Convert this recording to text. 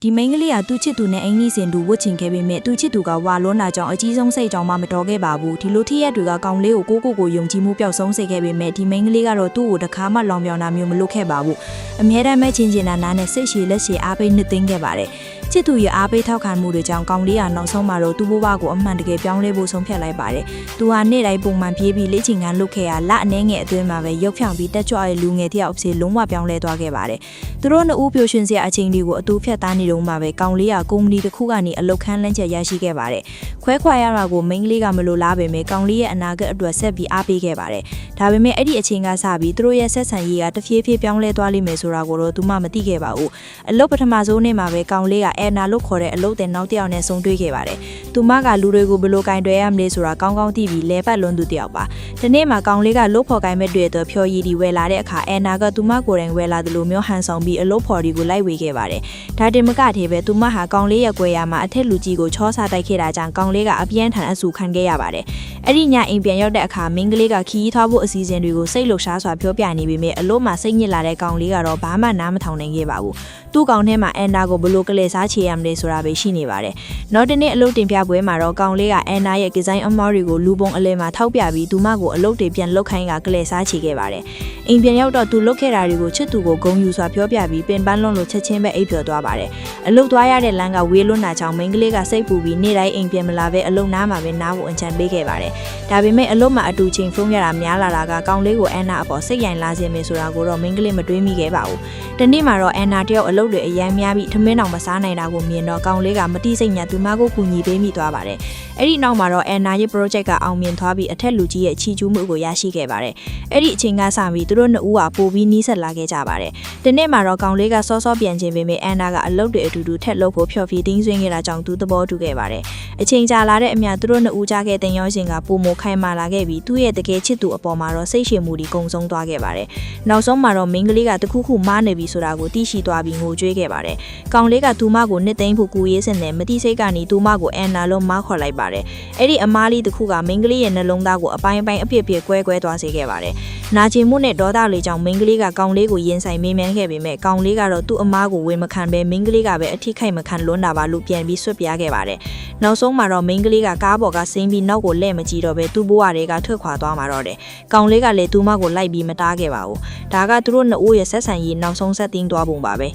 ဒီမိန်းကလေးကသူ့ချစ်သူနဲ့အင်္ဂလိပ်စင်တူဝတ်ချင်ခဲ့ပေမဲ့သူ့ချစ်သူကဝါလွန်းတာကြောင့်အကြီးဆုံးစိတ်ကြောင့်မှမတော်ခဲ့ပါဘူးဒီလိုထည့်ရက်တွေကကောင်လေးကိုကိုယုံကြည်မှုပျောက်ဆုံးစေခဲ့ပေမဲ့ဒီမိန်းကလေးကတော့သူ့ကိုတခါမှလောင်ပြောင်တာမျိုးမလုပ်ခဲ့ပါဘူးအမြဲတမ်းပဲချင်းချင်းနာနဲ့စိတ်ရှည်လက်ရှည်အားပေးနှစ်သိမ့်ခဲ့ပါတယ်ချစ်သူရဲ့အားပေးထောက်ခံမှုတွေကြောင့်ကောင်လေးကနောက်ဆုံးမှာတော့သူ့ဘဝကိုအမှန်တကယ်ပြောင်းလဲဖို့ဆုံးဖြတ်လိုက်ပါတယ်သူဟာနေ့တိုင်းပုံမှန်ပြေးပြီးလေ့ကျင့်ခန်းလုပ်ခဲ့ရလအနေငယ်အတွင်းမှာပဲရုပ်ဖြောင်ပြီးတက်ကြွတဲ့လူငယ်တယောက်အဖြစ်လုံးဝပြောင်းလဲသွားခဲ့ပါတယ်သူတို့နှစ်ဦးပျော်ရွှင်စရာအချိန်တွေကိုအတူဖြတ်သားနေတော့မှပဲကောင်လေးကကုမ္ပဏီတစ်ခုကနေအလုပ်ခန်းလန့်ချက်ရရှိခဲ့ပါတယ်ခွဲခွာရတာကိုမိန်းကလေးကမလိုလားပေမဲ့ကောင်လေးရဲ့အနာဂတ်အတွက်ဆက်ပြီးအားပေးခဲ့ပါတယ်ဒါပေမဲ့အဲ့ဒီအချိန်ကစပြီးသူတို့ရဲ့ဆက်ဆံရေးကတဖြည်းဖြည်းပြောင်းလဲသွားလိမ့်မယ်ဆိုတာကိုတော့သူမှမသိခဲ့ပါဘူးအလုပ်ပထမဆုံးနေ့မှာပဲကောင်လေးကအဲနာလို့ခေါ်တဲ့အလုပ်တဲ့နောက်တစ်ယောက်နဲ့ဆုံတွေ့ခဲ့ပါတယ်သူမကလူတွေကိုဘယ်လိုကင်တွယ်ရမလဲဆိုတာကောင်းကောင်းသိပြီးလဲပတ်လွန်သူတစ်ယောက်ပါဒီနေ့မှာကောင်လေးကလုတ်ဖော်ကင်မဲ့တွေ့တော့ဖြော်ရည်ဒီဝယ်လာတဲ့အခါအဲနာကသူမကိုယ်တိုင်ဝယ်လာတယ်လို့မျိုးဟန်ဆောင်ပြီးအလုပ်ဖော်ဒီကိုလိုက်ဝေခဲ့ပါတယ်ဒါတင်မကသေးပဲသူမဟာကောင်လေးရဲ့ကွယ်ရမှာအထက်လူကြီးကိုချောစားတိုက်ခဲ့တာကြောင့်ကောင်လေးကအပြင်းထန်အဆူခံခဲ့ရပါတယ်အဲ့ဒီညအိမ်ပြန်ရောက်တဲ့အခါမင်းကလေးကခီးထားဖို့အစီအစဉ်တွေကိုစိတ်လှုပ်ရှားစွာပြောပြနေပေမဲ့အလို့မှစိတ်ညစ်လာတဲ့ကောင်လေးကတော့ဘာမှနားမထောင်နိုင်ခဲ့ပါဘူးသူ့ကောင်ထဲမှာအန်နာကိုဘလို့ကလေးစားချေရမလဲဆိုတာပဲရှိနေပါတယ်နောက်တနေ့အလုပ်တင်ပြပွဲမှာတော့ကောင်လေးကအန်နာရဲ့ဒီဇိုင်းအမော်တွေကိုလူပုံအလဲမှာထောက်ပြပြီးသူမကိုအလုပ်တွေပြန်လုပ်ခိုင်းကကလေးစားချေခဲ့ပါတယ်အိမ်ပြန်ရောက်တော့သူလုပ်ခဲ့တာတွေကိုချစ်သူကိုဂုဏ်ယူစွာပြောပြပြီးပင်ပန်းလွန်းလို့ချက်ချင်းပဲအိပ်ပျော်သွားပါတယ်အလုပ်သွားရတဲ့လမ်းကဝေးလွန်းတာကြောင့်မိန်းကလေးကစိတ်ပူပြီးနေ့တိုင်းအိမ်ပြန်မလာပဲအလုပ်နားမှာပဲနားဖို့အကြံပေးခဲ့ပါတယ်ဒါပေမဲ့အလုပ်မှာအတူချင်းဖုန်းရတာများလာတာကကောင်လေးကိုအန်နာအပေါ်စိတ်ရိုင်လာစေမယ်ဆိုတာကိုတော့မိန်းကလေးမတွေးမိခဲ့ပါဘူးတနေ့မှာတော့အန်နာတယောက်အလုပ်တွေအရန်များပြီးထမင်းအောင်မစားနိုင်တာကိုမြင်တော့ကောင်လေးကမတိစိတ်ညာသူမကိုကူညီပေးမိသွားပါတယ်အဲ့ဒီနောက်မှာတော့အန်နာရဲ့ project ကအောင်မြင်သွားပြီးအထက်လူကြီးရဲ့ချီကျူးမှုကိုရရှိခဲ့ပါတယ်အဲ့ဒီအချိန်ကစပြီးသူတို့နှစ်ဦးဟာပိုပြီးနီးစပ်လာခဲ့ကြပါတယ်ဒီနေ့မှာတော့ကောင်လေးကစောစောပြန်ခြင်းပေမဲ့အန်နာကအလုပ်တွေအတူတူထက်လုပ်ဖို့ဖျော်ဖြေတင်းဆွင်းခဲ့တာကြောင့်သူသဘောတူခဲ့ပါတယ်အချိန်ကြာလာတဲ့အမျှသူတို့နှစ်ဦးကြားခဲ့တဲ့ရောရှင်ကပုံမခိုင်မာလာခဲ့ပြီးသူ့ရဲ့တကယ်ချစ်သူအပေါ်မှာတော့စိတ်ရှည်မှုတွေကုံဆုံးသွားခဲ့ပါတယ်နောက်ဆုံးမှာတော့မိန်းကလေးကတခုခုမားနေပြီဆိုတာကိုသိရှိသွားပြီးငိုကြွေးခဲ့ပါတယ်ကောင်လေးကသူမကိုနှစ်သိမ့်ဖို့ကူရေးစင်နဲ့မတိစိတ်ကနေသူမကိုအန်နာလုံးမခေါ်လိုက်ပါတယ်အဲ့ဒီအမားလေးတစ်ခုကမိန်းကလေးရဲ့နှလုံးသားကိုအပိုင်းပိုင်းအပြစ်ပြစ်ကွဲသွားစေခဲ့ပါတယ်နာကျင်မှုနဲ့ဒေါသလေးကြောင့်မိန်းကလေးကကောင်လေးကိုရင်ဆိုင်မေးမြန်းခဲ့ပေမဲ့ကောင်လေးကတော့သူ့အမားကိုဝေမခံပဲမိန်းကလေးကပဲအထိခိုက်မခံလွန်းတာပါလို့ပြန်ပြီးဆွတ်ပြားခဲ့ပါတယ်နောက်ဆုံးမှာတော့မိန်းကလေးကကားပေါ်ကဆင်းပြီးနောက်ကိုလှည့်မကြည့်တော့ပဲသူ့ဘဝတွေကထွက်ခွာသွားမှာတော့တယ်ကောင်လေးကလည်းသူမကိုလိုက်ပြီးမတားခဲ့ပါဘူးဒါကသူတို့နှစ်ဦးရဲ့ဆက်ဆံရေးနောက်ဆုံးဆက်တင်းသွားပုံပါပဲ